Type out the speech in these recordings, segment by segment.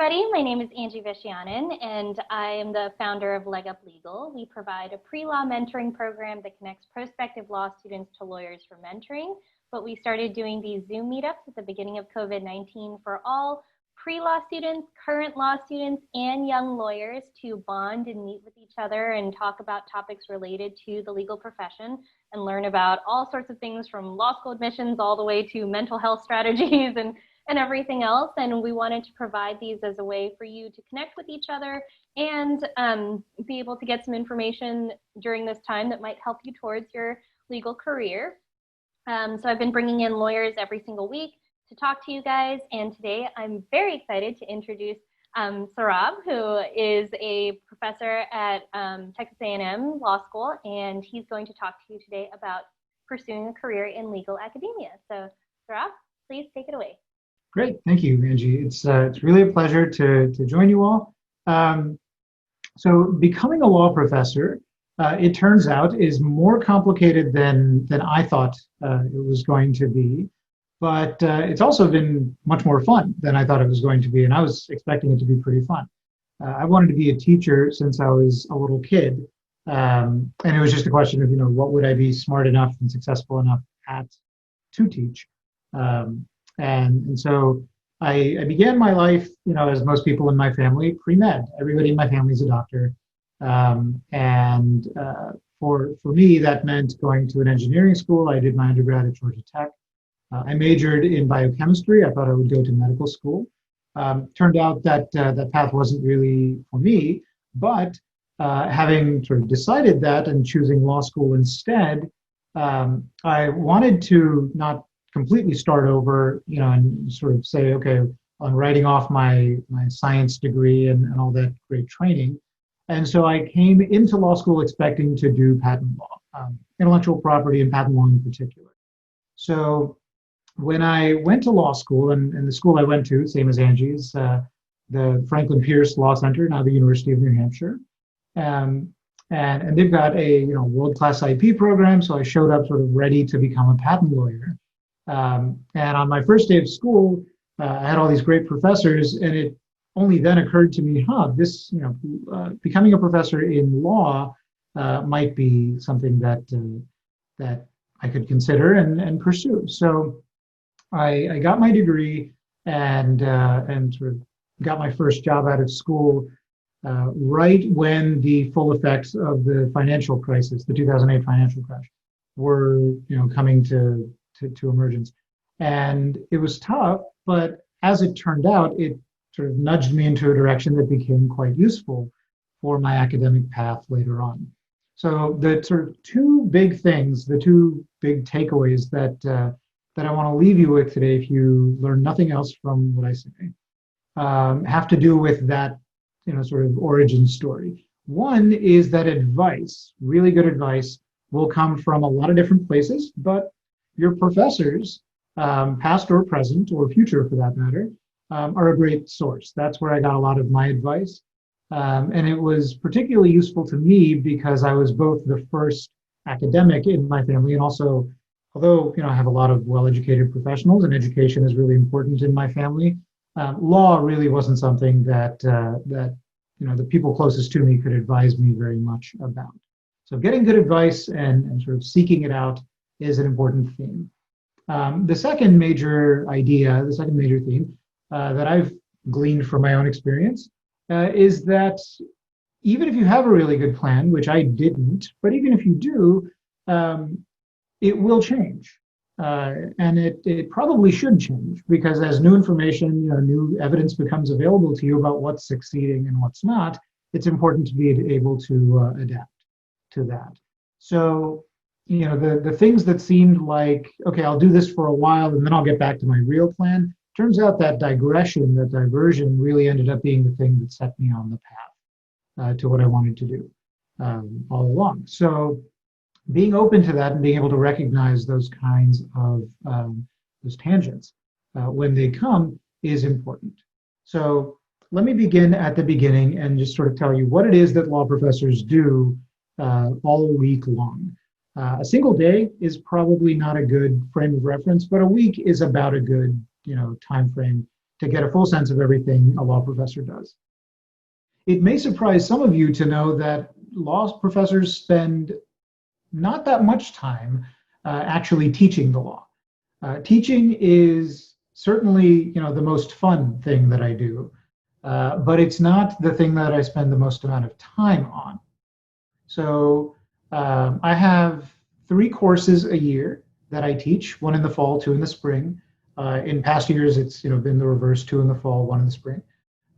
everybody. My name is Angie Vishyanan, and I am the founder of Leg Up Legal. We provide a pre-law mentoring program that connects prospective law students to lawyers for mentoring. But we started doing these Zoom meetups at the beginning of COVID-19 for all pre-law students, current law students, and young lawyers to bond and meet with each other and talk about topics related to the legal profession and learn about all sorts of things from law school admissions all the way to mental health strategies and everything else. And we wanted to provide these as a way for you to connect with each other and be able to get some information during this time that might help you towards your legal career. So I've been bringing in lawyers every single week to talk to you guys. And today I'm very excited to introduce Saurabh, who is a professor at Texas A&M Law School. And he's going to talk to you today about pursuing a career in legal academia. So Saurabh, please take it away. Great, thank you, Angie. It's really a pleasure to join you all. So becoming a law professor, it turns out, is more complicated than I thought it was going to be. But it's also been much more fun than I thought it was going to be, and I was expecting it to be pretty fun. I wanted to be a teacher since I was a little kid, and it was just a question of, what would I be smart enough and successful enough at to teach? And so I began my life, as most people in my family, pre-med. Everybody in my family is a doctor. For me, that meant going to an engineering school. I did my undergrad at Georgia Tech. I majored in biochemistry. I thought I would go to medical school. Turned out that that path wasn't really for me, but having sort of decided that and choosing law school instead, I wanted to not completely start over, and sort of say, okay, I'm writing off my science degree and all that great training. And so I came into law school expecting to do patent law, intellectual property and patent law in particular. So when I went to law school, and the school I went to, same as Angie's, the Franklin Pierce Law Center, now the University of New Hampshire, and they've got a world-class IP program. So I showed up sort of ready to become a patent lawyer. And on my first day of school, I had all these great professors, and it only then occurred to me, this, becoming a professor in law might be something that I could consider and pursue. So I got my degree and sort of got my first job out of school right when the full effects of the financial crisis, the 2008 financial crash, were coming to emergence. And it was tough, but as it turned out, it sort of nudged me into a direction that became quite useful for my academic path later on. So the sort of two big things, the two big takeaways that I want to leave you with today, if you learn nothing else from what I say, have to do with that sort of origin story. One is that advice, really good advice, will come from a lot of different places, but your professors, past or present or future for that matter, are a great source. That's where I got a lot of my advice. And it was particularly useful to me because I was both the first academic in my family, and also, although I have a lot of well-educated professionals and education is really important in my family, law really wasn't something that the people closest to me could advise me very much about. So getting good advice and sort of seeking it out is an important theme. The second major theme that I've gleaned from my own experience is that even if you have a really good plan, which I didn't, but even if you do, it will change. And it probably should change, because as new information, new evidence becomes available to you about what's succeeding and what's not, it's important to be able to adapt to that. So, the things that seemed like, okay, I'll do this for a while and then I'll get back to my real plan, turns out that diversion really ended up being the thing that set me on the path to what I wanted to do all along. So being open to that and being able to recognize those kinds of those tangents when they come is important. So let me begin at the beginning and just sort of tell you what it is that law professors do all week long. A single day is probably not a good frame of reference, but a week is about a good time frame to get a full sense of everything a law professor does. It may surprise some of you to know that law professors spend not that much time actually teaching the law. Teaching is certainly, the most fun thing that I do, but it's not the thing that I spend the most amount of time on. So I have 3 courses a year that I teach, 1 in the fall, 2 in the spring. In past years, it's been the reverse, 2 in the fall, 1 in the spring.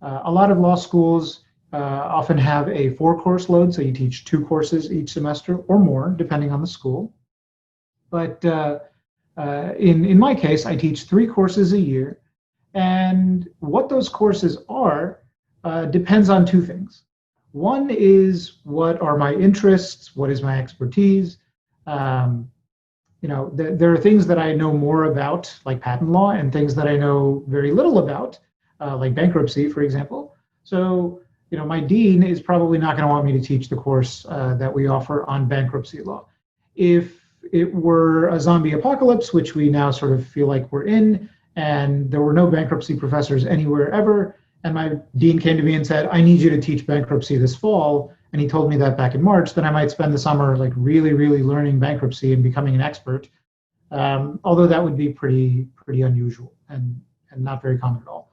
A lot of law schools often have a 4-course load, so you teach 2 courses each semester or more, depending on the school. But in my case, I teach 3 courses a year, and what those courses are depends on 2 things. One is, what are my interests? What is my expertise? There are things that I know more about, like patent law, and things that I know very little about, like bankruptcy, for example. So, my dean is probably not going to want me to teach the course that we offer on bankruptcy law. If it were a zombie apocalypse, which we now sort of feel like we're in, and there were no bankruptcy professors anywhere ever, and my dean came to me and said, I need you to teach bankruptcy this fall, and he told me that back in March, then I might spend the summer like really, really learning bankruptcy and becoming an expert, although that would be pretty unusual and not very common at all.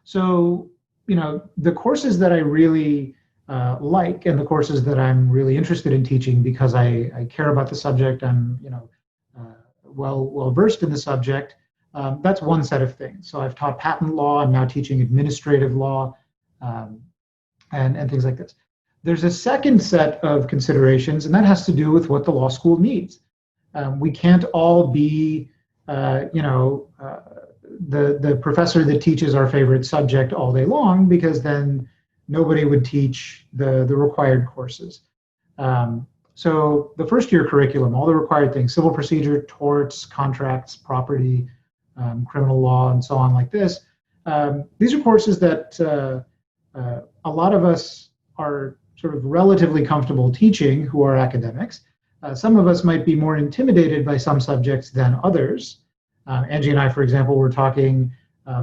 So, the courses that I really like, and the courses that I'm really interested in teaching because I care about the subject, I'm well versed in the subject, that's one set of things. So I've taught patent law, I'm now teaching administrative law, and things like this. There's a second set of considerations, and that has to do with what the law school needs. We can't all be, the professor that teaches our favorite subject all day long, because then nobody would teach the required courses. So the first year curriculum, all the required things, civil procedure, torts, contracts, property, criminal law, and so on like this. These are courses that a lot of us are sort of relatively comfortable teaching who are academics. Some of us might be more intimidated by some subjects than others. Angie and I, for example, were talking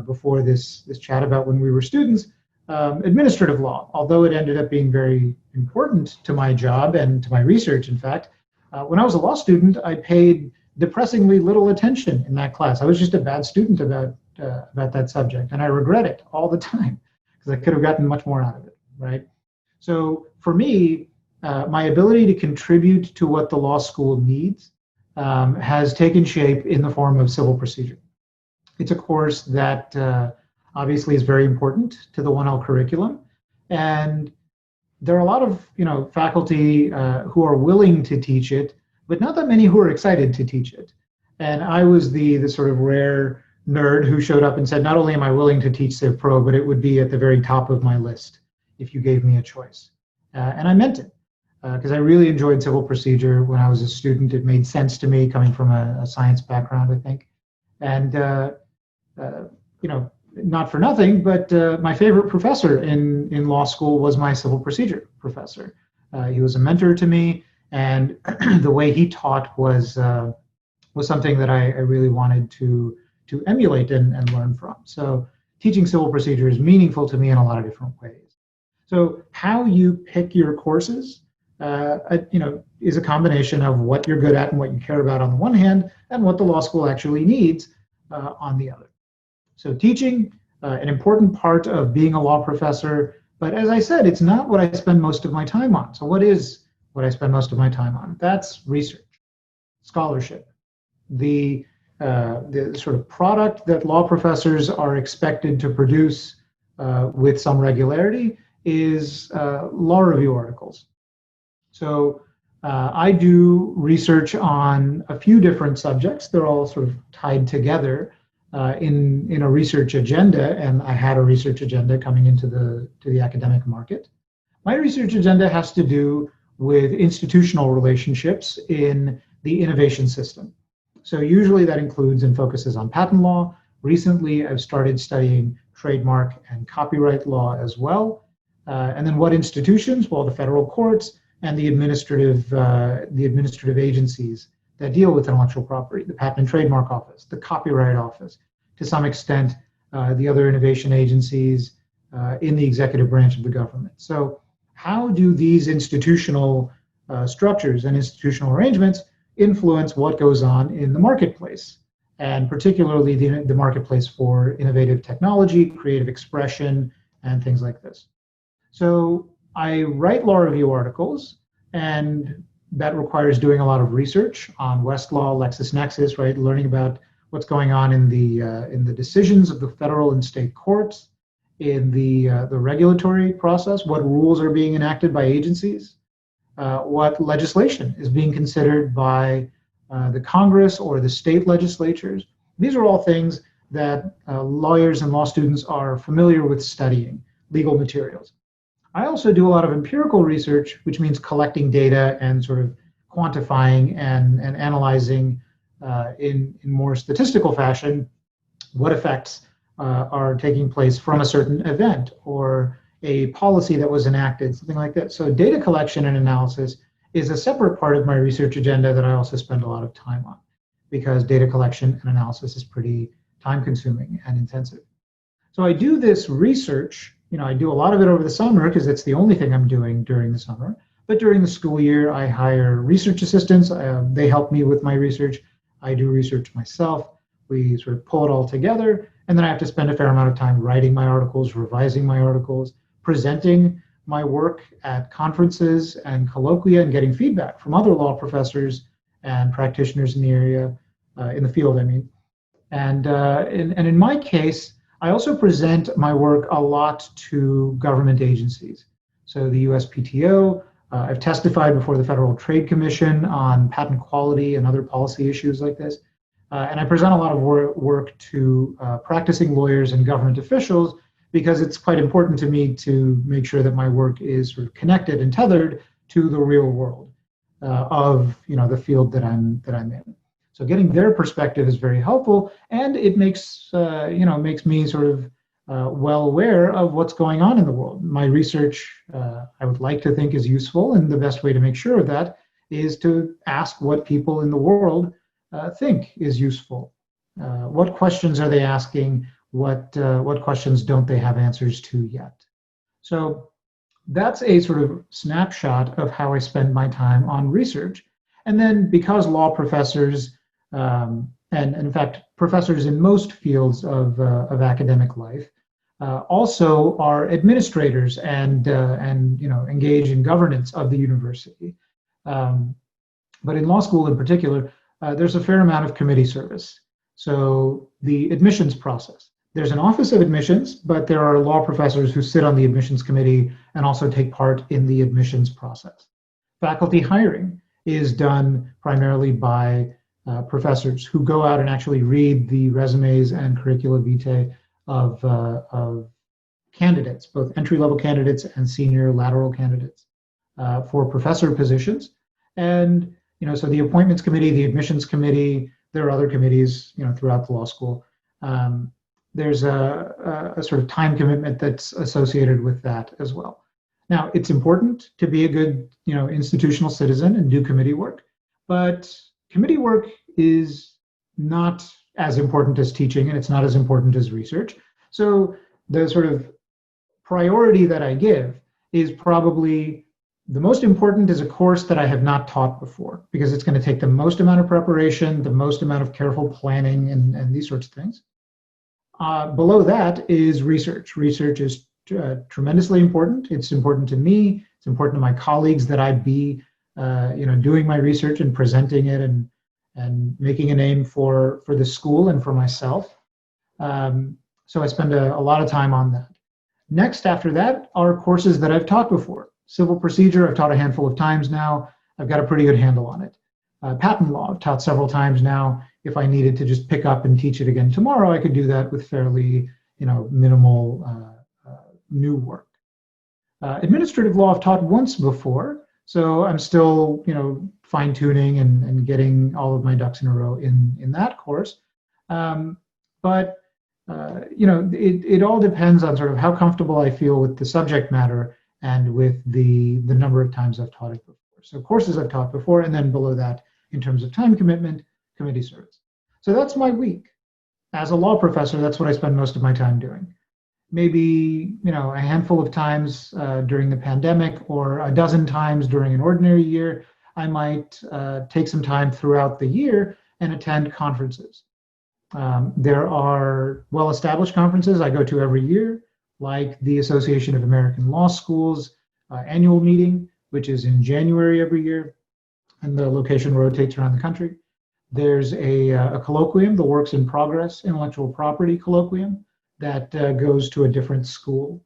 before this chat about when we were students, administrative law, although it ended up being very important to my job and to my research, in fact. When I was a law student, I paid depressingly little attention in that class. I was just a bad student about that subject, and I regret it all the time because I could have gotten much more out of it, right? So for me, my ability to contribute to what the law school needs has taken shape in the form of civil procedure. It's a course that obviously is very important to the 1L curriculum, and there are a lot of faculty who are willing to teach it, but not that many who are excited to teach it. And I was the sort of rare nerd who showed up and said, not only am I willing to teach Civ Pro, but it would be at the very top of my list if you gave me a choice. And I meant it, because I really enjoyed civil procedure when I was a student. It made sense to me coming from a science background, I think. And, not for nothing, but my favorite professor in law school was my civil procedure professor. He was a mentor to me, and the way he taught was something that I really wanted to emulate and learn from. So teaching civil procedure is meaningful to me in a lot of different ways. So how you pick your courses, is a combination of what you're good at and what you care about on the one hand, and what the law school actually needs on the other. So teaching, an important part of being a law professor, but as I said, it's not what I spend most of my time on. So what is what I spend most of my time on? That's research, scholarship, the sort of product that law professors are expected to produce with some regularity is law review articles. So I do research on a few different subjects. They're all sort of tied together in a research agenda, and I had a research agenda coming into the academic market. My research agenda has to do with institutional relationships in the innovation system. So usually that includes and focuses on patent law. Recently, I've started studying trademark and copyright law as well. And then what institutions? Well, the federal courts and the administrative agencies that deal with intellectual property, the Patent and Trademark Office, the Copyright Office, to some extent, the other innovation agencies in the executive branch of the government. So how do these institutional structures and institutional arrangements influence what goes on in the marketplace, and particularly the marketplace for innovative technology, creative expression, and things like this? So I write law review articles, and that requires doing a lot of research on Westlaw, LexisNexis, right? Learning about what's going on in the decisions of the federal and state courts, in the regulatory process, what rules are being enacted by agencies, what legislation is being considered by the Congress or the state legislatures. These are all things that lawyers and law students are familiar with studying, legal materials. I also do a lot of empirical research, which means collecting data and sort of quantifying and analyzing in more statistical fashion what effects are taking place from a certain event or a policy that was enacted, something like that. So data collection and analysis is a separate part of my research agenda that I also spend a lot of time on, because data collection and analysis is pretty time consuming and intensive. So I do this research. I do a lot of it over the summer because it's the only thing I'm doing during the summer. But during the school year, I hire research assistants. They help me with my research. I do research myself. We sort of pull it all together. And then I have to spend a fair amount of time writing my articles, revising my articles, presenting my work at conferences and colloquia, and getting feedback from other law professors and practitioners in the area, in the field, I mean. And in my case, I also present my work a lot to government agencies. So the USPTO, I've testified before the Federal Trade Commission on patent quality and other policy issues like this. And I present a lot of work to practicing lawyers and government officials, because it's quite important to me to make sure that my work is sort of connected and tethered to the real world of the field that I'm in. So getting their perspective is very helpful, and it makes makes me sort of well aware of what's going on in the world. My research, I would like to think, is useful, and the best way to make sure of that is to ask what people in the world think is useful. What questions are they asking? What questions don't they have answers to yet? So that's a sort of snapshot of how I spend my time on research. And then, because law professors and in fact professors in most fields of academic life also are administrators and engage in governance of the university. But in law school in particular, there's a fair amount of committee service. So the admissions process. There's an office of admissions, but there are law professors who sit on the admissions committee and also take part in the admissions process. Faculty hiring is done primarily by professors who go out and actually read the resumes and curricula vitae of candidates, both entry-level candidates and senior lateral candidates for professor positions. And so the appointments committee, the admissions committee, there are other committees throughout the law school. There's a sort of time commitment that's associated with that as well. Now, it's important to be a good institutional citizen and do committee work, but committee work is not as important as teaching, and it's not as important as research. So the sort of priority that I give is probably the most important is a course that I have not taught before, because it's going to take the most amount of preparation, the most amount of careful planning, and these sorts of things. Below that is research. Research is tremendously important. It's important to me. It's important to my colleagues that I be, doing my research and presenting it and making a name for the school and for myself. So I spend a lot of time on that. Next, after that, are courses that I've taught before. Civil procedure, I've taught a handful of times now. I've got a pretty good handle on it. Patent law, I've taught several times now. If I needed to just pick up and teach it again tomorrow, I could do that with fairly, minimal new work. Administrative law, I've taught once before, so I'm still, fine tuning and getting all of my ducks in a row in that course. But it all depends on sort of how comfortable I feel with the subject matter and with the number of times I've taught it before. So courses I've taught before, and then below that, in terms of time commitment, committee service. So that's my week. as a law professor, that's what I spend most of my time doing. Maybe, a handful of times during the pandemic or a dozen times during an ordinary year, I might take some time throughout the year and attend conferences. There are well-established conferences I go to every year, like the Association of American Law Schools annual meeting, which is in January every year, and the location rotates around the country. There's a colloquium, the Works in Progress Intellectual Property Colloquium, that goes to a different school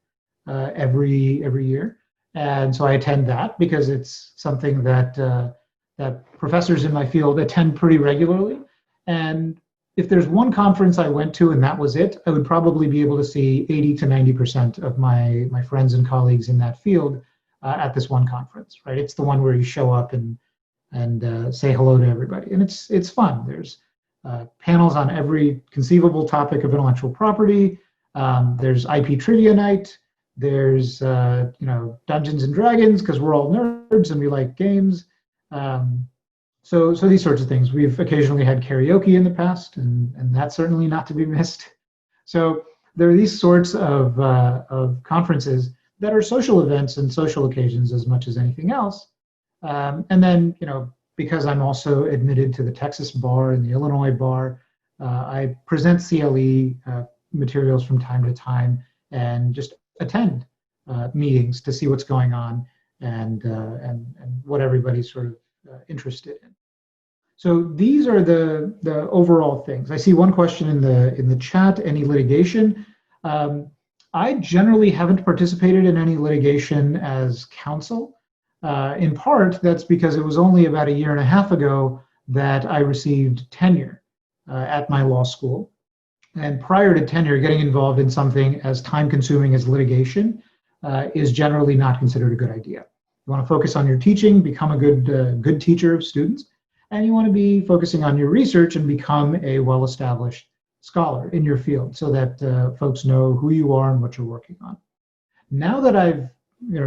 every year. And so I attend that because it's something that professors in my field attend pretty regularly. And if there's one conference I went to and that was it, I would probably be able to see 80 to 90% of my friends and colleagues in that field at this one conference, right? It's the one where you show up and say hello to everybody. And it's fun. There's panels on every conceivable topic of intellectual property. There's IP trivia night. There's Dungeons and Dragons because we're all nerds and we like games. So these sorts of things. We've occasionally had karaoke in the past, and that's certainly not to be missed. So there are these sorts of conferences that are social events and social occasions as much as anything else. And then, because I'm also admitted to the Texas bar and the Illinois bar, I present CLE materials from time to time and just attend meetings to see what's going on and what everybody's sort of interested in. So these are the overall things. I see one question in the chat, any litigation? I generally haven't participated in any litigation as counsel. In part, that's because it was only about a year and a half ago that I received tenure at my law school. And prior to tenure, getting involved in something as time-consuming as litigation is generally not considered a good idea. You want to focus on your teaching, become a good teacher of students, and you want to be focusing on your research and become a well-established scholar in your field so that folks know who you are and what you're working on. Now that I've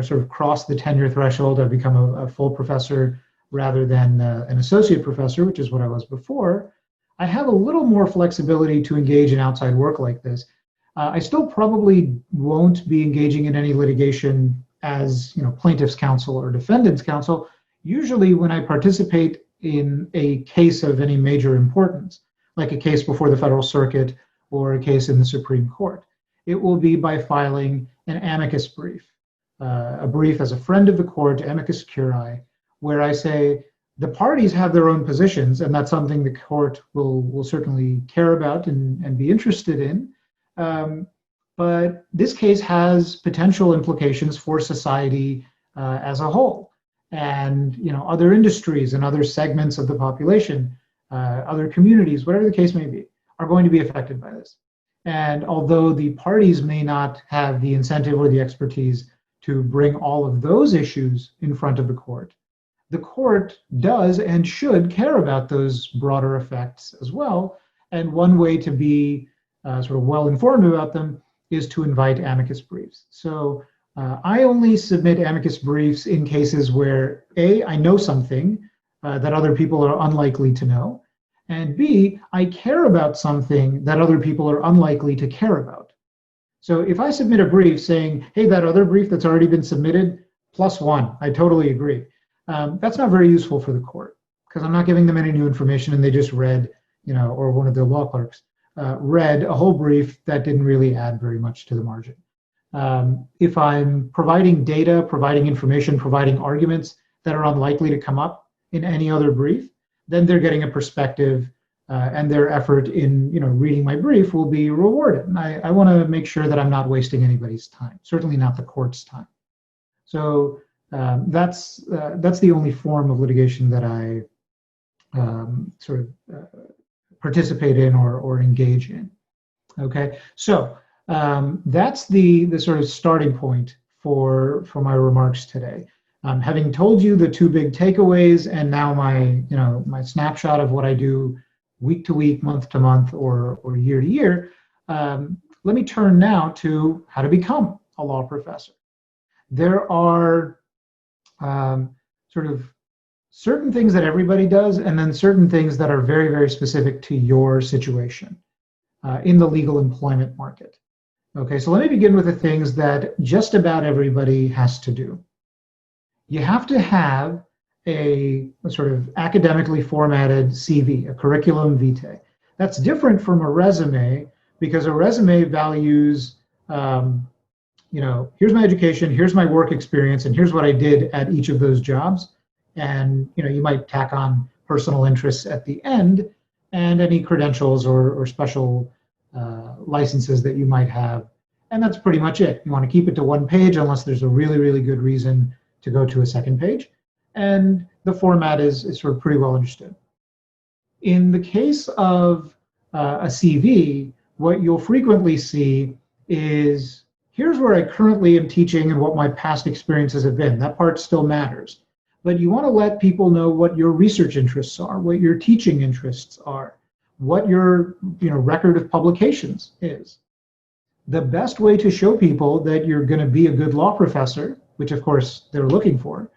sort of crossed the tenure threshold, I've become a full professor rather than an associate professor, which is what I was before. I have a little more flexibility to engage in outside work like this. I still probably won't be engaging in any litigation as plaintiff's counsel or defendant's counsel. Usually when I participate in a case of any major importance, like a case before the Federal Circuit or a case in the Supreme Court, it will be by filing an amicus brief, a brief as a friend of the court, amicus curiae, where I say the parties have their own positions, and that's something the court will certainly care about and be interested in. But this case has potential implications for society as a whole, and other industries and other segments of the population, other communities, whatever the case may be, are going to be affected by this. And although the parties may not have the incentive or the expertise to bring all of those issues in front of the court does and should care about those broader effects as well. And one way to be sort of well informed about them is to invite amicus briefs. So I only submit amicus briefs in cases where A, I know something that other people are unlikely to know, and B, I care about something that other people are unlikely to care about. So if I submit a brief saying, hey, that other brief that's already been submitted, +1, I totally agree. That's not very useful for the court because I'm not giving them any new information and they just read, or one of the law clerks read a whole brief that didn't really add very much to the margin. If I'm providing data, providing information, providing arguments that are unlikely to come up in any other brief, then they're getting a perspective and their effort in reading my brief will be rewarded. And I want to make sure that I'm not wasting anybody's time, certainly not the court's time. So that's the only form of litigation that I sort of participate in or engage in. Okay, so that's the sort of starting point for my remarks today. Having told you the two big takeaways and now my snapshot of what I do week to week, month to month, or year to year, let me turn now to how to become a law professor. There are sort of certain things that everybody does, and then certain things that are very, very specific to your situation. in the legal employment market. Okay, so let me begin with the things that just about everybody has to do. You have to have a sort of academically formatted CV, a curriculum vitae. That's different from a resume because a resume values, here's my education, here's my work experience, and here's what I did at each of those jobs. And you might tack on personal interests at the end and any credentials or special licenses that you might have. And that's pretty much it. You want to keep it to one page unless there's a really, really good reason to go to a second page. And the format is sort of pretty well understood. In the case of a CV, what you'll frequently see is, here's where I currently am teaching and what my past experiences have been. That part still matters. But you want to let people know what your research interests are, what your teaching interests are, what your record of publications is. The best way to show people that you're going to be a good law professor, which of course they're looking for,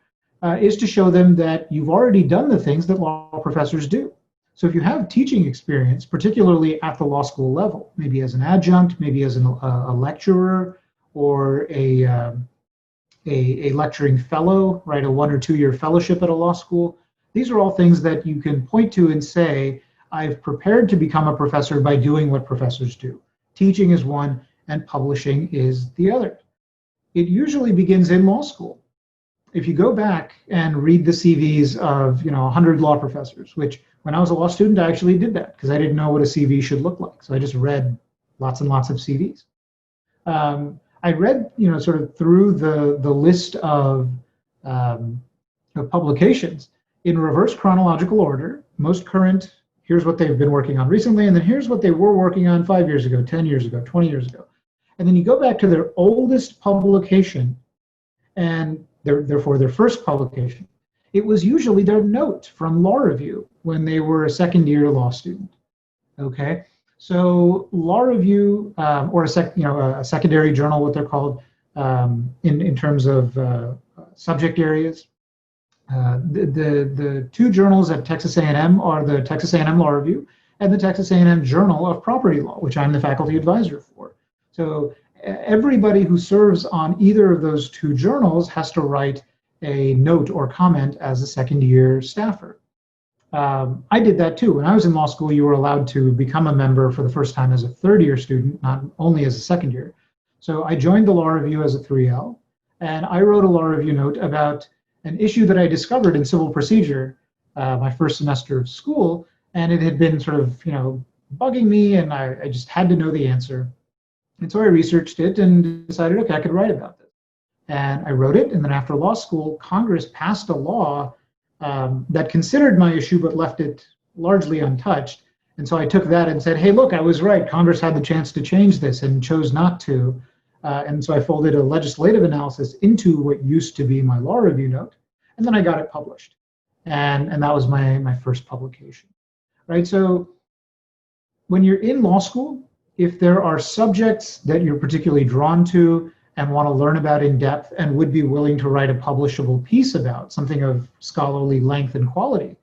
is to show them that you've already done the things that law professors do. So if you have teaching experience, particularly at the law school level, maybe as an adjunct, maybe as a lecturer, or a lecturing fellow, right, a 1 or 2 year fellowship at a law school, these are all things that you can point to and say, I've prepared to become a professor by doing what professors do. Teaching is one, and publishing is the other. It usually begins in law school. If you go back and read the CVs of 100 law professors, which when I was a law student, I actually did that because I didn't know what a CV should look like. So I just read lots and lots of CVs. I read, sort of through the list of publications in reverse chronological order. Most current, here's what they've been working on recently, and then here's what they were working on 5 years ago, 10 years ago, 20 years ago. And then you go back to their oldest publication and therefore their first publication. It was usually their note from Law Review when they were a second-year law student. Okay, so Law Review or a secondary journal, what they're called in terms of subject areas. The two journals at Texas A&M are the Texas A&M Law Review and the Texas A&M Journal of Property Law, which I'm the faculty advisor for. So everybody who serves on either of those two journals has to write a note or comment as a second-year staffer. I did that too. When I was in law school, you were allowed to become a member for the first time as a third-year student, not only as a second year. So I joined the Law Review as a 3L, and I wrote a Law Review note about an issue that I discovered in civil procedure my first semester of school, and it had been sort of, bugging me, and I just had to know the answer. And so I researched it and decided, okay, I could write about this. And I wrote it, and then after law school, Congress passed a law that considered my issue but left it largely untouched. And so I took that and said, hey, look, I was right. Congress had the chance to change this and chose not to. And so I folded a legislative analysis into what used to be my law review note, and then I got it published. And that was my first publication, right? So when you're in law school, if there are subjects that you're particularly drawn to and want to learn about in depth and would be willing to write a publishable piece about, something of scholarly length and quality,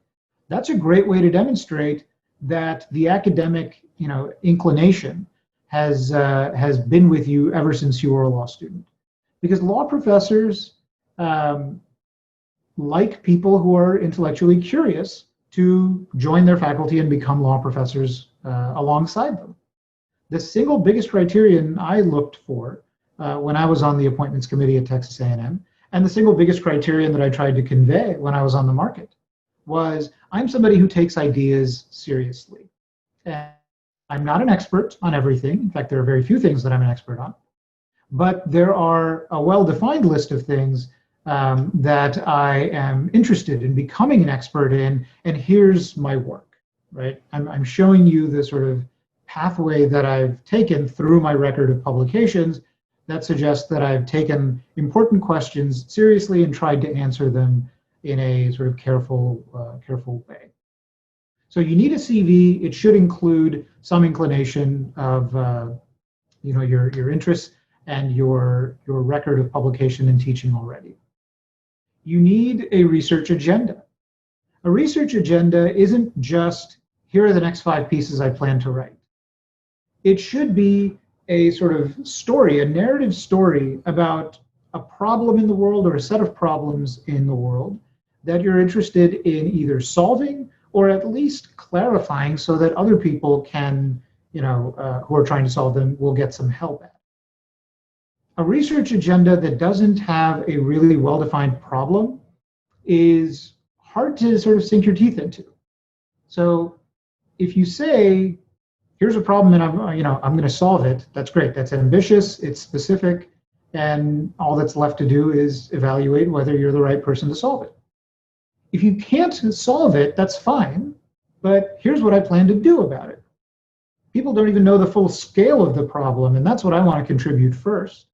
that's a great way to demonstrate that the academic, inclination has been with you ever since you were a law student. Because law professors like people who are intellectually curious to join their faculty and become law professors alongside them. The single biggest criterion I looked for when I was on the appointments committee at Texas A&M, and the single biggest criterion that I tried to convey when I was on the market, was I'm somebody who takes ideas seriously. And I'm not an expert on everything. In fact, there are very few things that I'm an expert on. But there are a well-defined list of things that I am interested in becoming an expert in, and here's my work, right? I'm showing you the sort of pathway that I've taken through my record of publications that suggests that I've taken important questions seriously and tried to answer them in a sort of careful way. So you need a CV. It should include some inclination of your interests and your record of publication and teaching already. You need a research agenda. A research agenda isn't just, here are the next 5 pieces I plan to write. It should be a sort of story, a narrative story about a problem in the world or a set of problems in the world that you're interested in either solving or at least clarifying so that other people can, who are trying to solve them will get some help at. A research agenda that doesn't have a really well-defined problem is hard to sort of sink your teeth into. So if you say, here's a problem and I'm going to solve it, that's great. That's ambitious, it's specific, and all that's left to do is evaluate whether you're the right person to solve it. If you can't solve it, that's fine, but here's what I plan to do about it. People don't even know the full scale of the problem, and that's what I want to contribute first.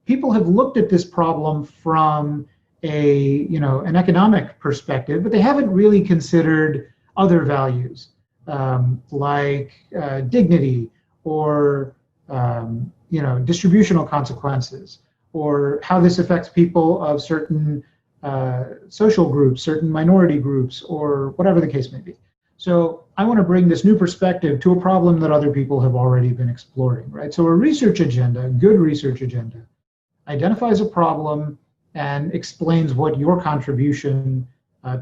People have looked at this problem from an economic perspective, but they haven't really considered other values like dignity or distributional consequences, or how this affects people of certain social groups, certain minority groups, or whatever the case may be. So I want to bring this new perspective to a problem that other people have already been exploring, right? So a research agenda, a good research agenda, identifies a problem and explains what your contribution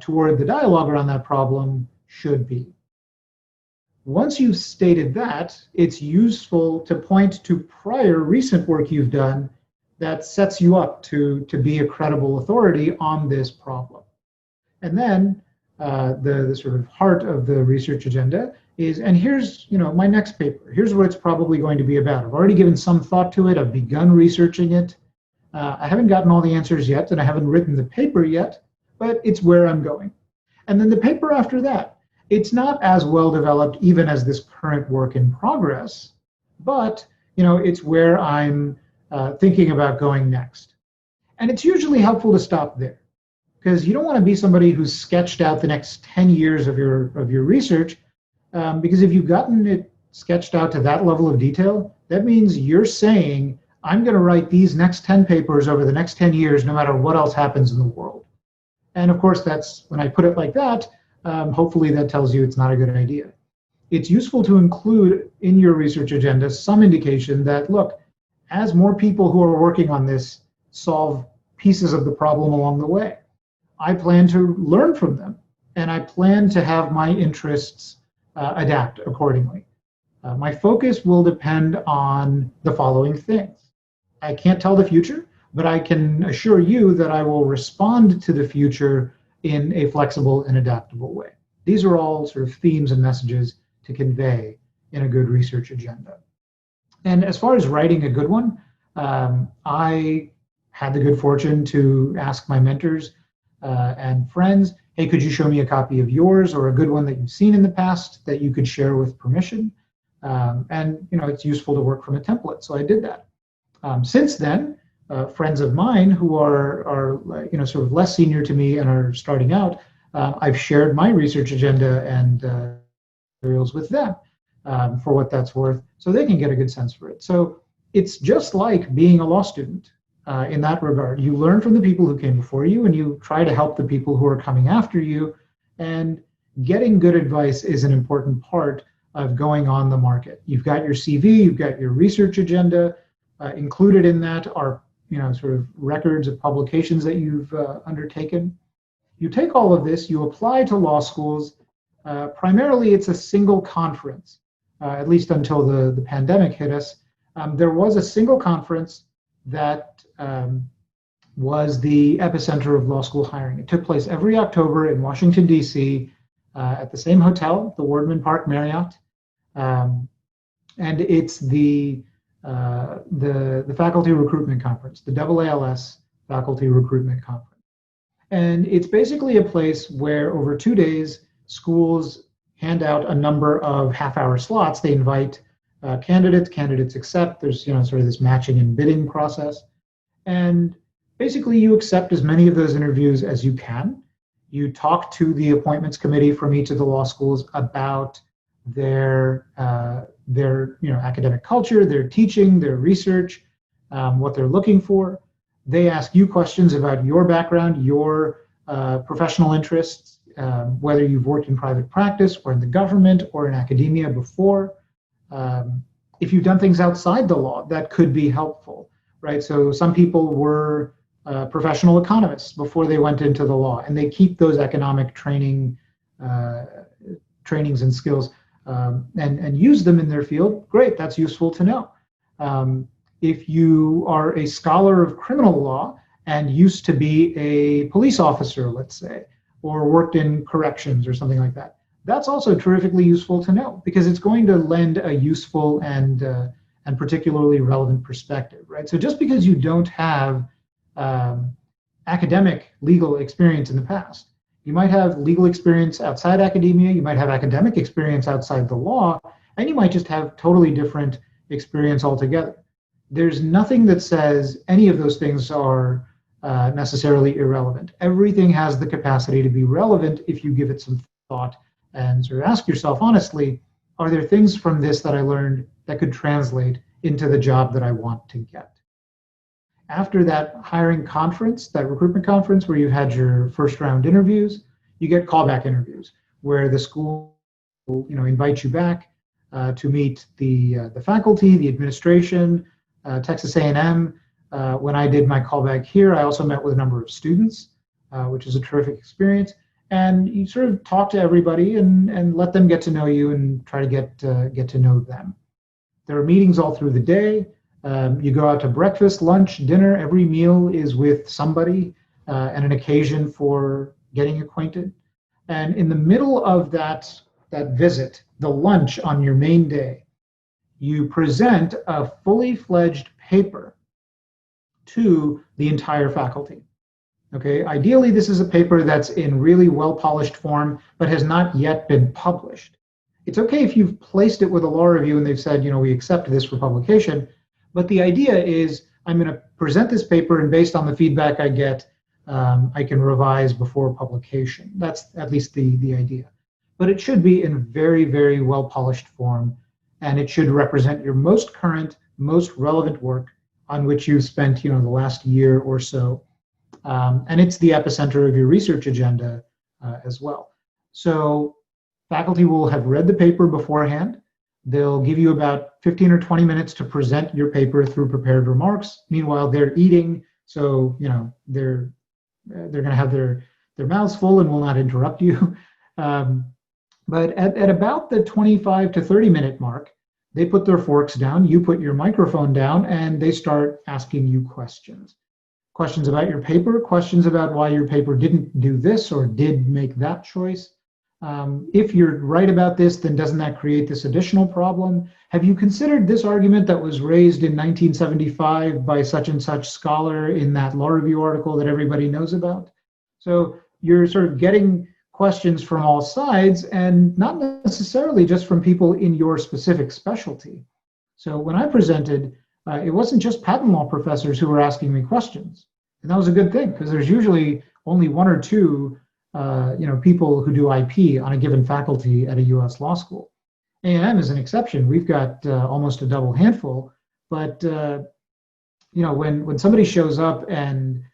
toward the dialogue around that problem should be. Once you've stated that, it's useful to point to prior recent work you've done that sets you up to be a credible authority on this problem. And then the sort of heart of the research agenda is, and here's my next paper. Here's what it's probably going to be about. I've already given some thought to it. I've begun researching it. I haven't gotten all the answers yet, and I haven't written the paper yet, but it's where I'm going. And then the paper after that, it's not as well developed even as this current work in progress, but it's where I'm thinking about going next. And it's usually helpful to stop there, because you don't want to be somebody who's sketched out the next 10 years of your research, because if you've gotten it sketched out to that level of detail, that means you're saying, I'm going to write these next 10 papers over the next 10 years, no matter what else happens in the world. And of course, that's when I put it like that, hopefully that tells you it's not a good idea. It's useful to include in your research agenda some indication that, look, as more people who are working on this solve pieces of the problem along the way, I plan to learn from them, and I plan to have my interests adapt accordingly. My focus will depend on the following things. I can't tell the future, but I can assure you that I will respond to the future in a flexible and adaptable way. These are all sort of themes and messages to convey in a good research agenda. And as far as writing a good one, I had the good fortune to ask my mentors and friends, hey, could you show me a copy of yours or a good one that you've seen in the past that you could share with permission? And it's useful to work from a template, so I did that. Since then, friends of mine who are sort of less senior to me and are starting out, I've shared my research agenda and materials with them for what that's worth, so they can get a good sense for it. So it's just like being a law student in that regard. You learn from the people who came before you, and you try to help the people who are coming after you. And getting good advice is an important part of going on the market. You've got your CV, you've got your research agenda. Included in that are sort of records of publications that you've undertaken. You take all of this, you apply to law schools. Primarily, it's a single conference, at least until the pandemic hit us. There was a single conference that was the epicenter of law school hiring. It took place every October in Washington, D.C., at the same hotel, the Wardman Park Marriott. And it's the faculty recruitment conference, the AALS faculty recruitment conference. And it's basically a place where over 2 days, schools hand out a number of half-hour slots. They invite candidates accept. There's sort of this matching and bidding process. And basically you accept as many of those interviews as you can. You talk to the appointments committee from each of the law schools about their academic culture, their teaching, their research, what they're looking for. They ask you questions about your background, your professional interests, whether you've worked in private practice or in the government or in academia before. If you've done things outside the law, that could be helpful, right? So some people were professional economists before they went into the law, and they keep those economic trainings and skills and use them in their field. Great, that's useful to know. If you are a scholar of criminal law and used to be a police officer, let's say, or worked in corrections or something like that, that's also terrifically useful to know, because it's going to lend a useful and particularly relevant perspective, right? So just because you don't have academic legal experience in the past, you might have legal experience outside academia, you might have academic experience outside the law, and you might just have totally different experience altogether. There's nothing that says any of those things are necessarily irrelevant. Everything has the capacity to be relevant if you give it some thought and sort of ask yourself honestly, are there things from this that I learned that could translate into the job that I want to get? After that hiring conference, that recruitment conference where you had your first round interviews, you get callback interviews where the school invites you back to meet the faculty, the administration, Texas A&M. When I did my callback here, I also met with a number of students, which is a terrific experience. And you sort of talk to everybody and let them get to know you and try to get to know them. There are meetings all through the day. You go out to breakfast, lunch, dinner. Every meal is with somebody and an occasion for getting acquainted. And in the middle of that visit, the lunch on your main day, you present a fully fledged paper to the entire faculty. Okay, ideally this is a paper that's in really well-polished form, but has not yet been published. It's okay if you've placed it with a law review and they've said, we accept this for publication, but the idea is I'm going to present this paper, and based on the feedback I get, I can revise before publication. That's at least the idea. But it should be in very, very well-polished form, and it should represent your most current, most relevant work on which you've spent, the last year or so. And it's the epicenter of your research agenda as well. So faculty will have read the paper beforehand. They'll give you about 15 or 20 minutes to present your paper through prepared remarks. Meanwhile, they're eating, so they're going to have their mouths full and will not interrupt you. But at about the 25 to 30 minute mark, they put their forks down, you put your microphone down, and they start asking you questions. Questions about your paper, questions about why your paper didn't do this or did make that choice. If you're right about this, then doesn't that create this additional problem? Have you considered this argument that was raised in 1975 by such and such scholar in that law review article that everybody knows about? So you're sort of getting questions from all sides, and not necessarily just from people in your specific specialty. So when I presented, it wasn't just patent law professors who were asking me questions. And that was a good thing, because there's usually only one or two people who do IP on a given faculty at a US law school. A&M is an exception. We've got almost a double handful, but when somebody shows up and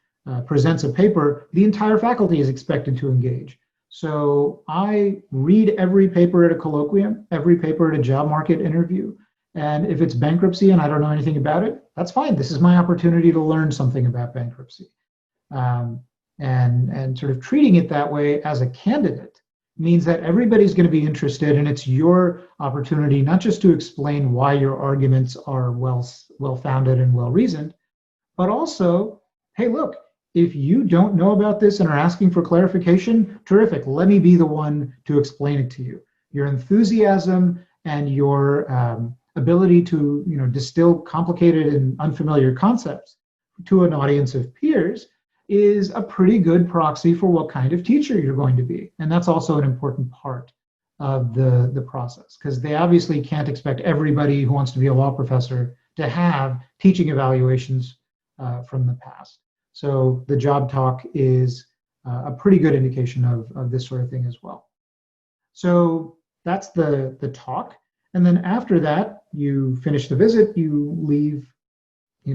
presents a paper, the entire faculty is expected to engage. So I read every paper at a colloquium, every paper at a job market interview. And if it's bankruptcy and I don't know anything about it, that's fine. This is my opportunity to learn something about bankruptcy. And sort of treating it that way as a candidate means that everybody's going to be interested, and it's your opportunity not just to explain why your arguments are well-founded and well-reasoned, but also, hey, look, if you don't know about this and are asking for clarification, terrific. Let me be the one to explain it to you. Your enthusiasm and your ability to distill complicated and unfamiliar concepts to an audience of peers is a pretty good proxy for what kind of teacher you're going to be. And that's also an important part of the process, because they obviously can't expect everybody who wants to be a law professor to have teaching evaluations from the past. So the job talk is a pretty good indication of this sort of thing as well. So that's the talk. And then after that, you finish the visit, you leave,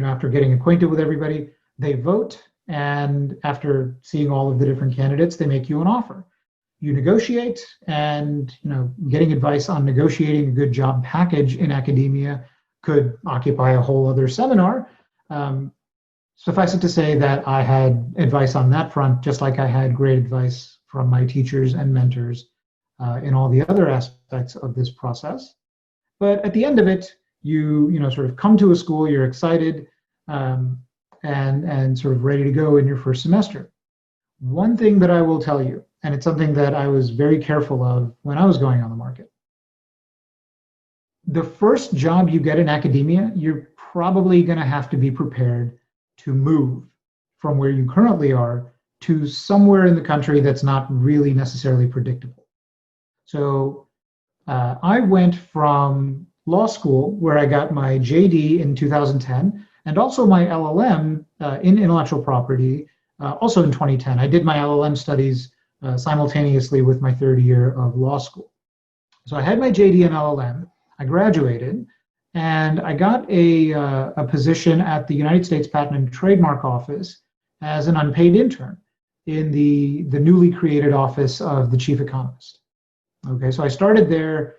after getting acquainted with everybody, they vote. And after seeing all of the different candidates, they make you an offer. you negotiate, and getting advice on negotiating a good job package in academia could occupy a whole other seminar. Suffice it to say that I had advice on that front, just like I had great advice from my teachers and mentors in all the other aspects of this process. But at the end of it, you sort of come to a school, you're excited, and sort of ready to go in your first semester. One thing that I will tell you, and it's something that I was very careful of when I was going on the market. The first job you get in academia, you're probably going to have to be prepared to move from where you currently are to somewhere in the country that's not really necessarily predictable. So I went from law school, where I got my JD in 2010, and also my LLM in intellectual property, also in 2010. I did my LLM studies simultaneously with my third year of law school. So I had my JD in LLM, I graduated, and I got a position at the United States Patent and Trademark Office as an unpaid intern in the newly created office of the chief economist. Okay, so I started there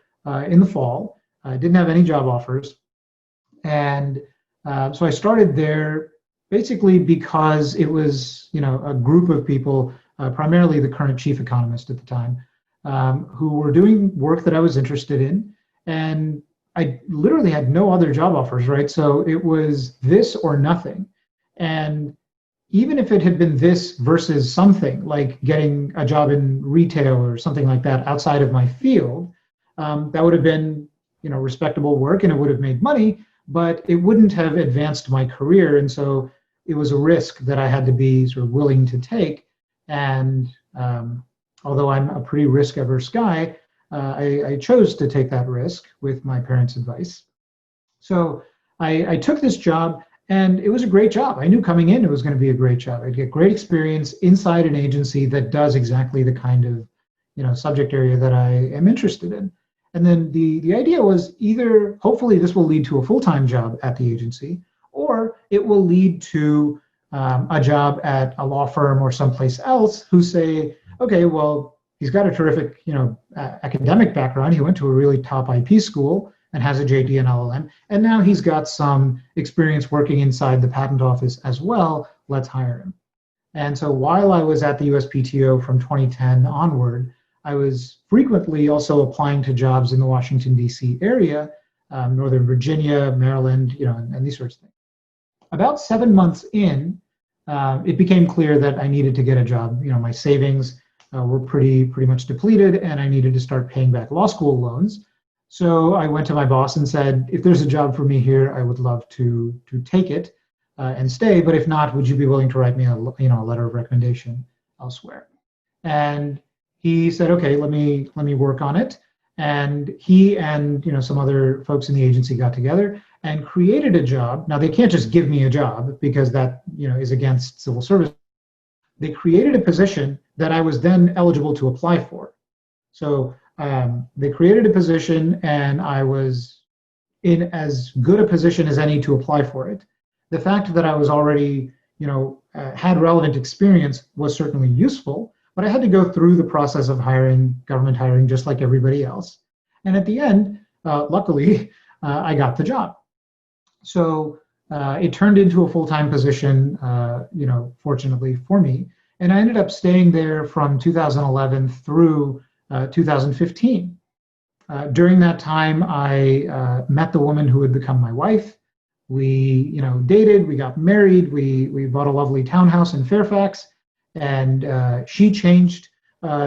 in the fall. I didn't have any job offers. And so I started there basically because it was, a group of people, primarily the current chief economist at the time, who were doing work that I was interested in. And I literally had no other job offers, right? So it was this or nothing. And even if it had been this versus something like getting a job in retail or something like that outside of my field, that would have been, respectable work, and it would have made money, but it wouldn't have advanced my career. And so it was a risk that I had to be sort of willing to take. And although I'm a pretty risk-averse guy, I chose to take that risk with my parents' advice. So I took this job, and it was a great job. I knew coming in it was going to be a great job. I'd get great experience inside an agency that does exactly the kind of subject area that I am interested in. And then the idea was either, hopefully this will lead to a full-time job at the agency, or it will lead to a job at a law firm or someplace else who say, okay, well, he's got a terrific academic background. He went to a really top IP school and has a JD and LLM, and now he's got some experience working inside the patent office as well. Let's hire him. And so while I was at the USPTO from 2010 onward, I was frequently also applying to jobs in the Washington, D.C. area, Northern Virginia, Maryland, and these sorts of things. About 7 months in, it became clear that I needed to get a job. My savings were pretty much depleted, and I needed to start paying back law school loans. So I went to my boss and said, if there's a job for me here, I would love to take it and stay. But if not, would you be willing to write me a letter of recommendation elsewhere? And he said, okay, let me work on it. And he and some other folks in the agency got together and created a job. Now they can't just give me a job because that is against civil service. They created a position that I was then eligible to apply for. So they created a position, and I was in as good a position as any to apply for it. The fact that I was already had relevant experience was certainly useful. But I had to go through the process of government hiring, just like everybody else. And at the end, luckily, I got the job. So it turned into a full-time position, fortunately for me. And I ended up staying there from 2011 through 2015. During that time, I met the woman who would become my wife. We, dated, we got married, we bought a lovely townhouse in Fairfax. And she changed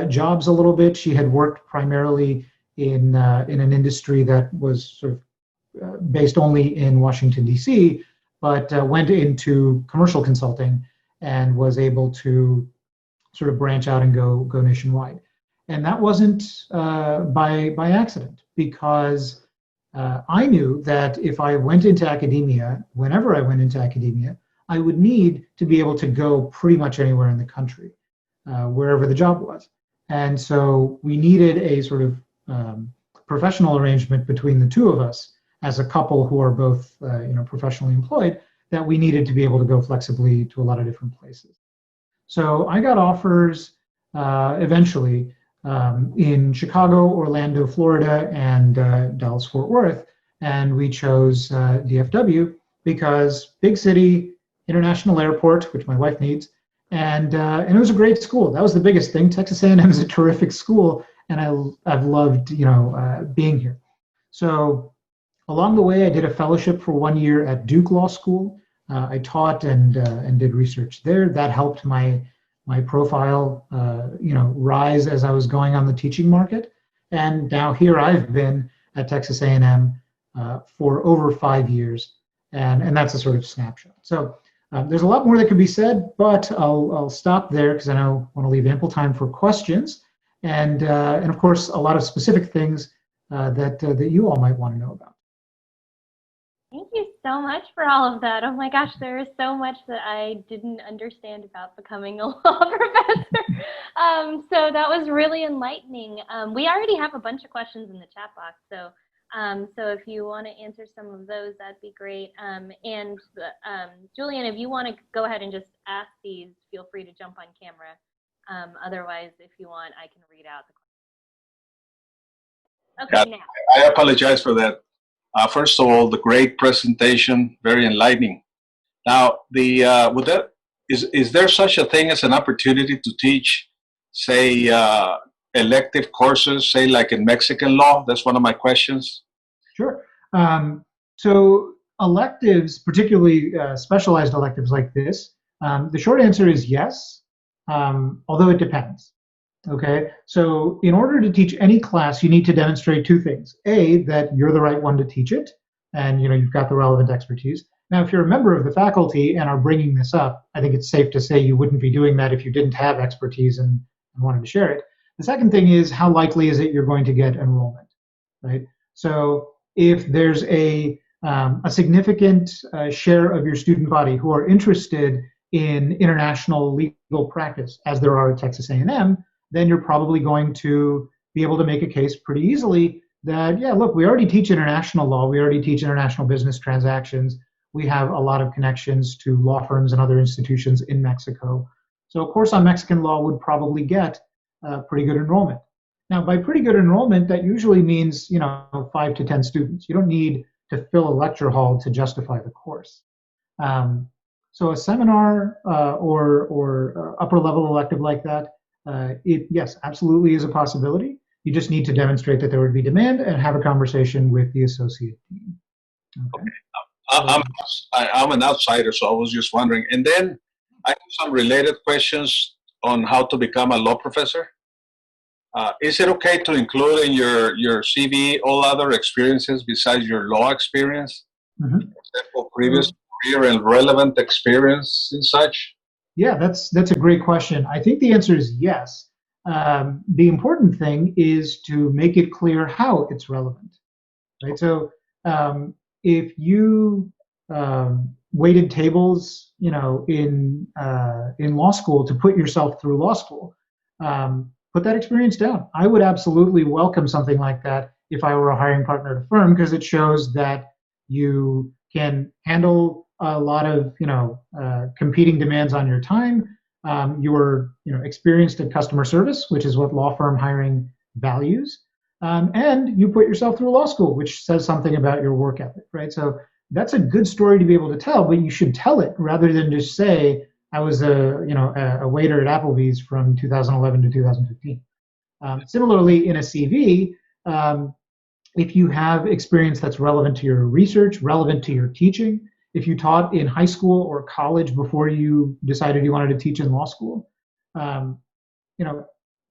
jobs a little bit. She had worked primarily in an industry that was sort of based only in Washington, D.C., but went into commercial consulting and was able to sort of branch out and go nationwide. And that wasn't by accident, because I knew that if I went into academia, whenever I went into academia, I would need to be able to go pretty much anywhere in the country, wherever the job was. And so we needed a sort of professional arrangement between the two of us as a couple who are both professionally employed, that we needed to be able to go flexibly to a lot of different places. So I got offers eventually in Chicago, Orlando, Florida, and Dallas, Fort Worth. And we chose DFW because big city, international airport, which my wife needs, and it was a great school. That was the biggest thing. Texas A&M is a terrific school, and I've loved being here. So along the way, I did a fellowship for 1 year at Duke Law School. I taught and did research there. That helped my profile, rise as I was going on the teaching market. And now here I've been at Texas A&M for over 5 years, and that's a sort of snapshot. So there's a lot more that could be said, but I'll stop there because I know I want to leave ample time for questions, and of course a lot of specific things that you all might want to know about. Thank you so much for all of that. Oh my gosh, there is so much that I didn't understand about becoming a law professor. So that was really enlightening. We already have a bunch of questions in the chat box, so if you want to answer some of those, that'd be great. And Julian, if you want to go ahead and just ask these, feel free to jump on camera. Otherwise, if you want, I can read out the questions. Okay, now. I apologize for that. First of all, the great presentation, very enlightening. Now, is there such a thing as an opportunity to teach, say, elective courses, say like in Mexican law? That's one of my questions. Sure. So electives, particularly specialized electives like this, the short answer is yes, although it depends. Okay, so in order to teach any class, you need to demonstrate two things. A, that you're the right one to teach it, and you've got the relevant expertise. Now, if you're a member of the faculty and are bringing this up, I think it's safe to say you wouldn't be doing that if you didn't have expertise and wanted to share it. The second thing is, how likely is it you're going to get enrollment, right? So if there's a significant share of your student body who are interested in international legal practice, as there are at Texas A&M, then you're probably going to be able to make a case pretty easily that, yeah, look, we already teach international law, we already teach international business transactions, we have a lot of connections to law firms and other institutions in Mexico. So a course on Mexican law would probably get pretty good enrollment. Now, by pretty good enrollment, that usually means 5 to 10 students. You don't need to fill a lecture hall to justify the course. So a seminar or upper level elective like that, yes, absolutely is a possibility. You just need to demonstrate that there would be demand and have a conversation with the associate dean. Okay. I'm an outsider, so I was just wondering. And then I have some related questions on how to become a law professor. Is it okay to include in your CV all other experiences besides your law experience? Mm-hmm. For example, previous career and relevant experience and such? Yeah, that's a great question. I think the answer is yes. The important thing is to make it clear how it's relevant, right? So if you waited tables, in law school to put yourself through law school, put that experience down. I would absolutely welcome something like that if I were a hiring partner at a firm, because it shows that you can handle a lot of competing demands on your time. You were experienced at customer service, which is what law firm hiring values, and you put yourself through law school, which says something about your work ethic, right? So that's a good story to be able to tell, but you should tell it rather than just say I was a waiter at Applebee's from 2011 to 2015. Similarly, in a CV, if you have experience that's relevant to your research, relevant to your teaching, if you taught in high school or college before you decided you wanted to teach in law school,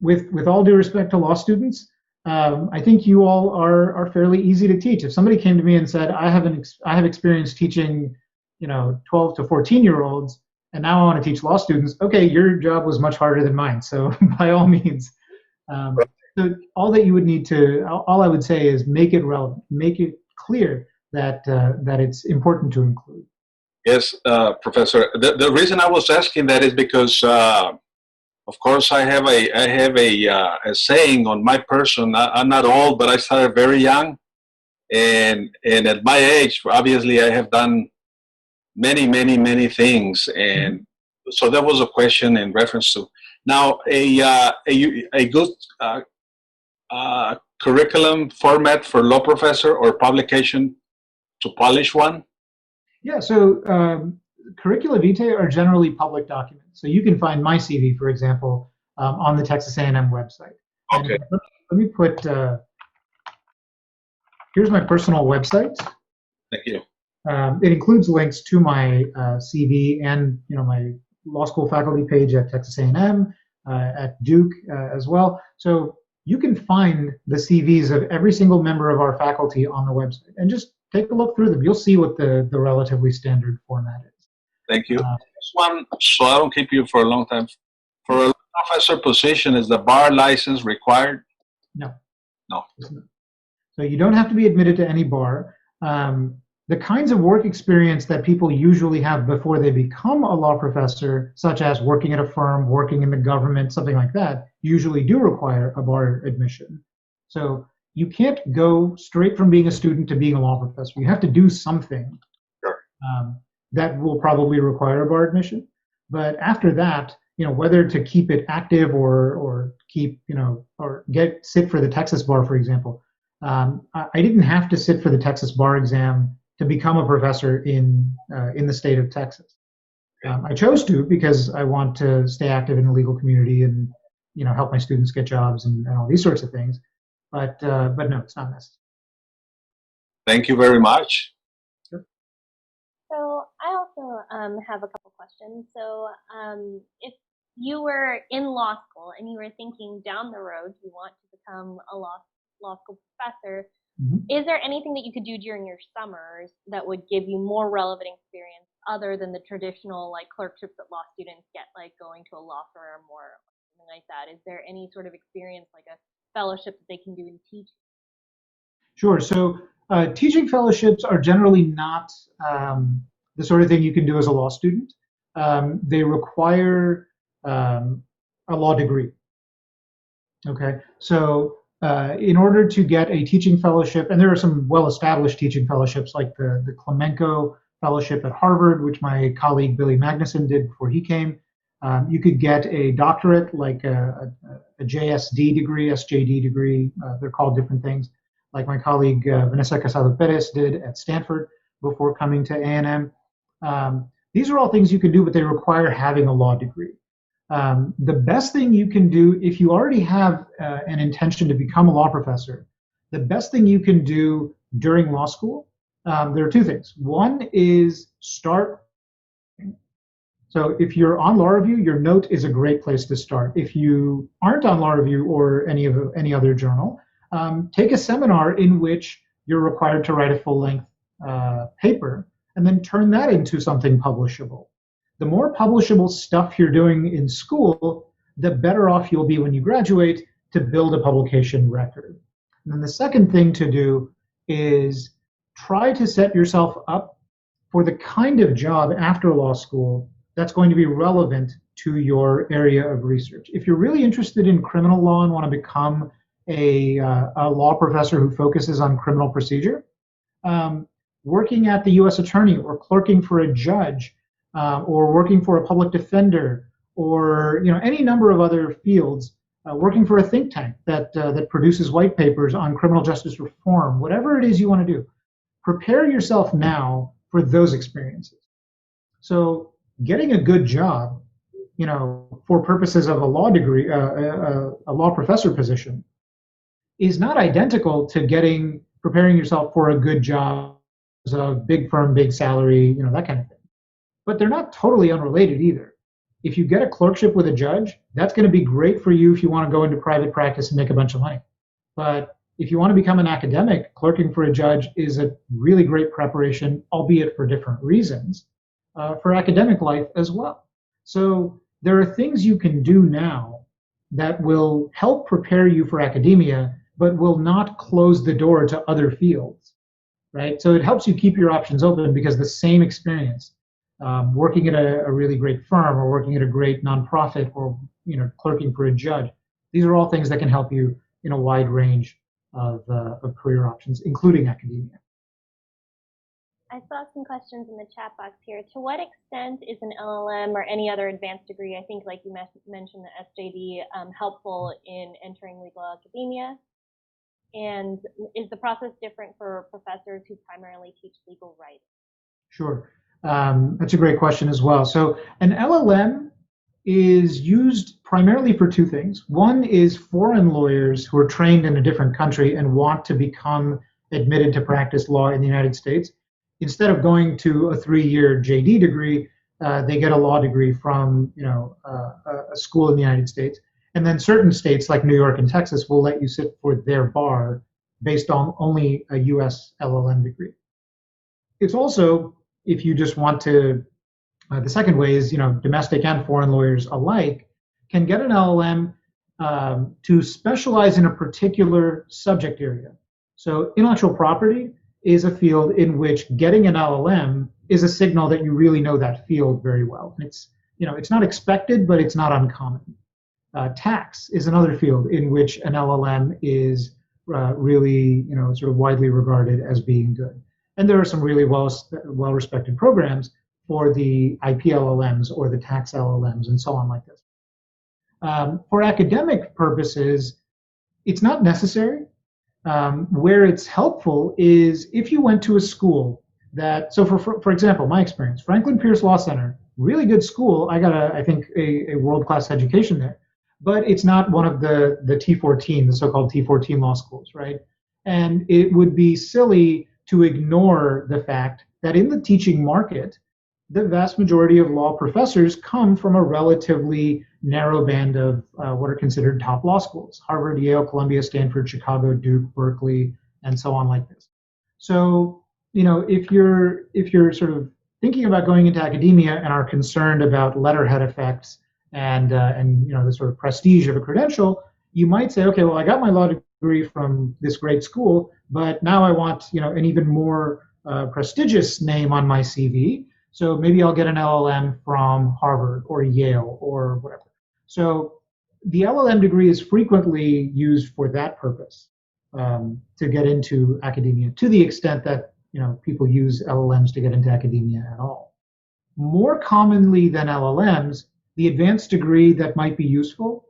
with all due respect to law students, I think you all are fairly easy to teach. If somebody came to me and said, I have experience teaching, 12 to 14-year-olds, and now I want to teach law students, okay, your job was much harder than mine. So by all means, so all that you would need to, all I would say is make it relevant, make it clear that it's important to include. Yes, Professor. The reason I was asking that is because, of course, I have a saying on my person. I'm not old, but I started very young, and at my age, obviously, I have done many things, and so that was a question in reference to. Now, a good curriculum format for law professor or publication to polish one? Yeah, so curricula vitae are generally public documents. So you can find my CV, for example, on the Texas A&M website. Okay. And let me put, here's my personal website. Thank you. It includes links to my CV and my law school faculty page at Texas A&M, at Duke as well. So you can find the CVs of every single member of our faculty on the website and just take a look through them. You'll see what the relatively standard format is. Thank you. This one, so I don't keep you for a long time. For a professor position, is the bar license required? No. No. So you don't have to be admitted to any bar. The kinds of work experience that people usually have before they become a law professor, such as working at a firm, working in the government, something like that, usually do require a bar admission. So you can't go straight from being a student to being a law professor. You have to do something. Sure. That will probably require a bar admission. But after that, whether to keep it active or keep, or sit for the Texas bar, for example, I didn't have to sit for the Texas bar exam to become a professor in the state of Texas. I chose to because I want to stay active in the legal community and help my students get jobs and all these sorts of things. But no, it's not necessary. Thank you very much. Sure. So I also have a couple questions. So if you were in law school and you were thinking down the road you want to become a law school professor, is there anything that you could do during your summers that would give you more relevant experience other than the traditional clerkships that law students get, like going to a law firm or something like that? Is there any sort of experience, like a fellowship that they can do in teaching? Sure. So teaching fellowships are generally not the sort of thing you can do as a law student. They require a law degree. Okay. So in order to get a teaching fellowship, and there are some well-established teaching fellowships like the Clemenco Fellowship at Harvard, which my colleague Billy Magnuson did before he came. You could get a doctorate like a JSD degree, SJD degree. They're called different things. Like my colleague Vanessa Casado Perez did at Stanford before coming to A&M. These are all things you can do, but they require having a law degree. The best thing you can do if you already have an intention to become a law professor, the best thing you can do during law school, there are two things. One is start. So if you're on Law Review, your note is a great place to start. If you aren't on Law Review or any other journal, take a seminar in which you're required to write a full-length paper and then turn that into something publishable. The more publishable stuff you're doing in school, the better off you'll be when you graduate to build a publication record. And then the second thing to do is try to set yourself up for the kind of job after law school that's going to be relevant to your area of research. If you're really interested in criminal law and want to become a law professor who focuses on criminal procedure, working at the U.S. attorney or clerking for a judge or working for a public defender or any number of other fields, working for a think tank that produces white papers on criminal justice reform, whatever it is you want to do, prepare yourself now for those experiences. So getting a good job, for purposes of a law degree, a law professor position, is not identical to preparing yourself for a good job, a big firm, big salary, that kind of thing. But they're not totally unrelated either. If you get a clerkship with a judge, that's going to be great for you if you want to go into private practice and make a bunch of money. But if you want to become an academic, clerking for a judge is a really great preparation, albeit for different reasons, for academic life as well. So there are things you can do now that will help prepare you for academia, but will not close the door to other fields, right? So it helps you keep your options open because the same experience, working at a really great firm or working at a great nonprofit or clerking for a judge, these are all things that can help you in a wide range of career options, including academia. I saw some questions in the chat box here. To what extent is an LLM or any other advanced degree, I think like you mentioned the SJD, helpful in entering legal academia? And is the process different for professors who primarily teach legal writing? Sure. That's a great question as well. So an LLM is used primarily for two things. One is foreign lawyers who are trained in a different country and want to become admitted to practice law in the United States. Instead of going to a 3-year JD degree, they get a law degree from a school in the United States. And then certain states like New York and Texas will let you sit for their bar based on only a US LLM degree. It's also, if you just want to, the second way is, domestic and foreign lawyers alike can get an LLM to specialize in a particular subject area. So intellectual property is a field in which getting an LLM is a signal that you really know that field very well. It's not expected, but it's not uncommon. Tax is another field in which an LLM is really, sort of widely regarded as being good. And there are some really well-respected programs for the IP LLMs or the tax LLMs and so on like this. For academic purposes, it's not necessary. Where it's helpful is if you went to a school that, so for example, my experience, Franklin Pierce Law Center, really good school. I got I think a world-class education there, but it's not one of the T14, the so-called T14 law schools, right? And it would be silly to ignore the fact that in the teaching market, the vast majority of law professors come from a relatively narrow band of what are considered top law schools: Harvard, Yale, Columbia, Stanford, Chicago, Duke, Berkeley, and so on like this. So, if you're sort of thinking about going into academia and are concerned about letterhead effects and the sort of prestige of a credential, you might say, okay, well, I got my law degree from this great school, but now I want an even more prestigious name on my CV. So maybe I'll get an LLM from Harvard or Yale or whatever. So the LLM degree is frequently used for that purpose, to get into academia, to the extent that people use LLMs to get into academia at all. More commonly than LLMs, the advanced degree that might be useful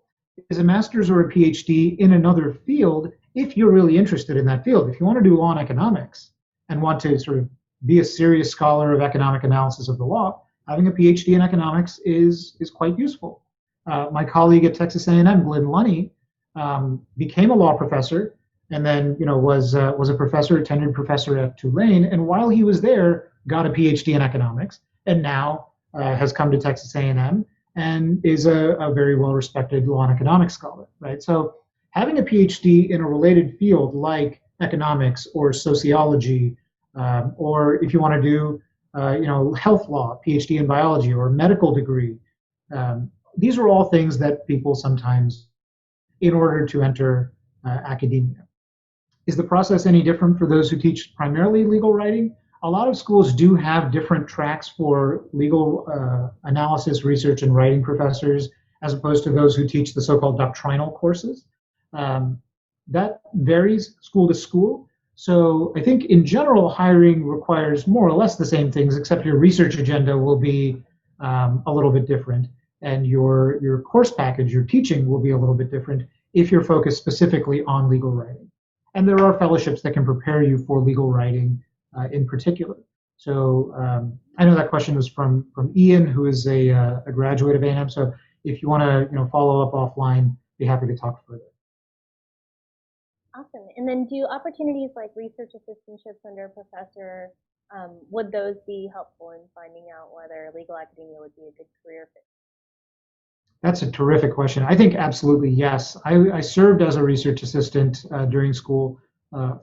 is a master's or a PhD in another field if you're really interested in that field. If you want to do law and economics and want to sort of be a serious scholar of economic analysis of the law, having a PhD in economics is quite useful. My colleague at Texas A&M, Glenn Lunny, became a law professor and then was a professor, a tenured professor at Tulane, and while he was there, got a PhD in economics, and now has come to Texas A&M and is a very well-respected law and economics scholar, right? So having a PhD in a related field like economics or sociology, or if you want to do, health law, PhD in biology, or medical degree, these are all things that people sometimes, in order to enter academia. Is the process any different for those who teach primarily legal writing? A lot of schools do have different tracks for legal analysis, research, and writing professors, as opposed to those who teach the so-called doctrinal courses. That varies school to school. So I think in general, hiring requires more or less the same things, except your research agenda will be a little bit different, and your course package, your teaching will be a little bit different if you're focused specifically on legal writing. And there are fellowships that can prepare you for legal writing in particular. So I know that question was from Ian, who is a graduate of A&M. So if you want to follow up offline, be happy to talk further. Awesome. And then do opportunities like research assistantships under a professor, would those be helpful in finding out whether legal academia would be a good career fit? That's a terrific question. I think absolutely yes. I served as a research assistant during school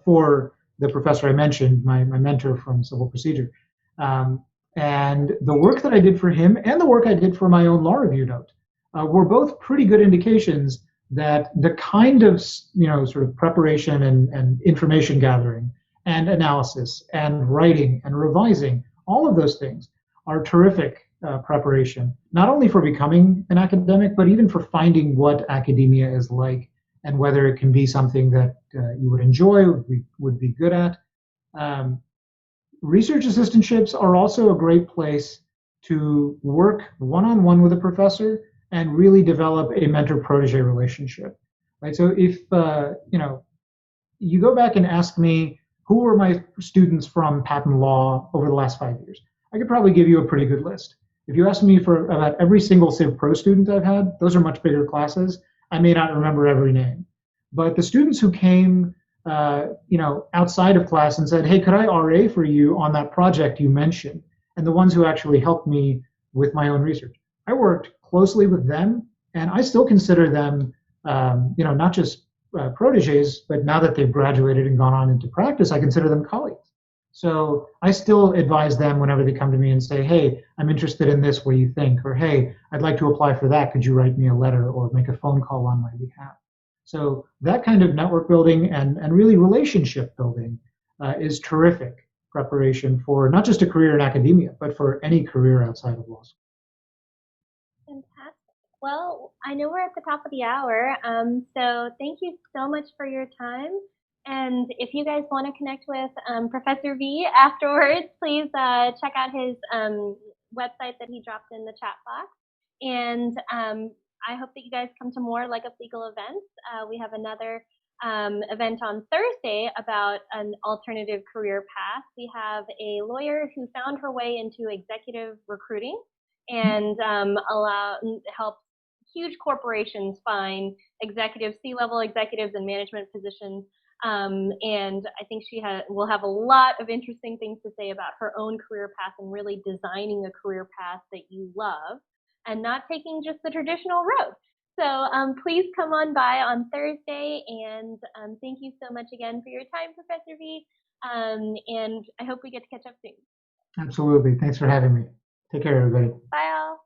for the professor I mentioned, my mentor from civil procedure. And the work that I did for him and the work I did for my own law review note were both pretty good indications that the kind of sort of preparation and information gathering and analysis and writing and revising, all of those things are terrific preparation, not only for becoming an academic, but even for finding what academia is like and whether it can be something that you would enjoy, would be good at. research assistantships are also a great place to work one-on-one with a professor and really develop a mentor-protege relationship. Right. So if you go back and ask me who were my students from patent law over the last 5 years, I could probably give you a pretty good list. If you ask me for about every single Civ Pro student I've had, those are much bigger classes. I may not remember every name, but the students who came, outside of class and said, "Hey, could I RA for you on that project you mentioned?" and the ones who actually helped me with my own research, I worked closely with them, and I still consider them, not just proteges, but now that they've graduated and gone on into practice, I consider them colleagues. So I still advise them whenever they come to me and say, "Hey, I'm interested in this. What do you think?" Or, "Hey, I'd like to apply for that. Could you write me a letter or make a phone call on my behalf?" So that kind of network building and really relationship building is terrific preparation for not just a career in academia, but for any career outside of law school. Fantastic. Well, I know we're at the top of the hour, so thank you so much for your time. And if you guys want to connect with Professor V afterwards, please check out his website that he dropped in the chat box. And I hope that you guys come to more Leg Up Legal events. We have another event on Thursday about an alternative career path. We have a lawyer who found her way into executive recruiting and help huge corporations find executives, C-level executives and management positions. And I think she will have a lot of interesting things to say about her own career path and really designing a career path that you love and not taking just the traditional road. So please come on by on Thursday, and thank you so much again for your time, Professor V. And I hope we get to catch up soon. Absolutely. Thanks for having me. Take care, everybody. Bye all.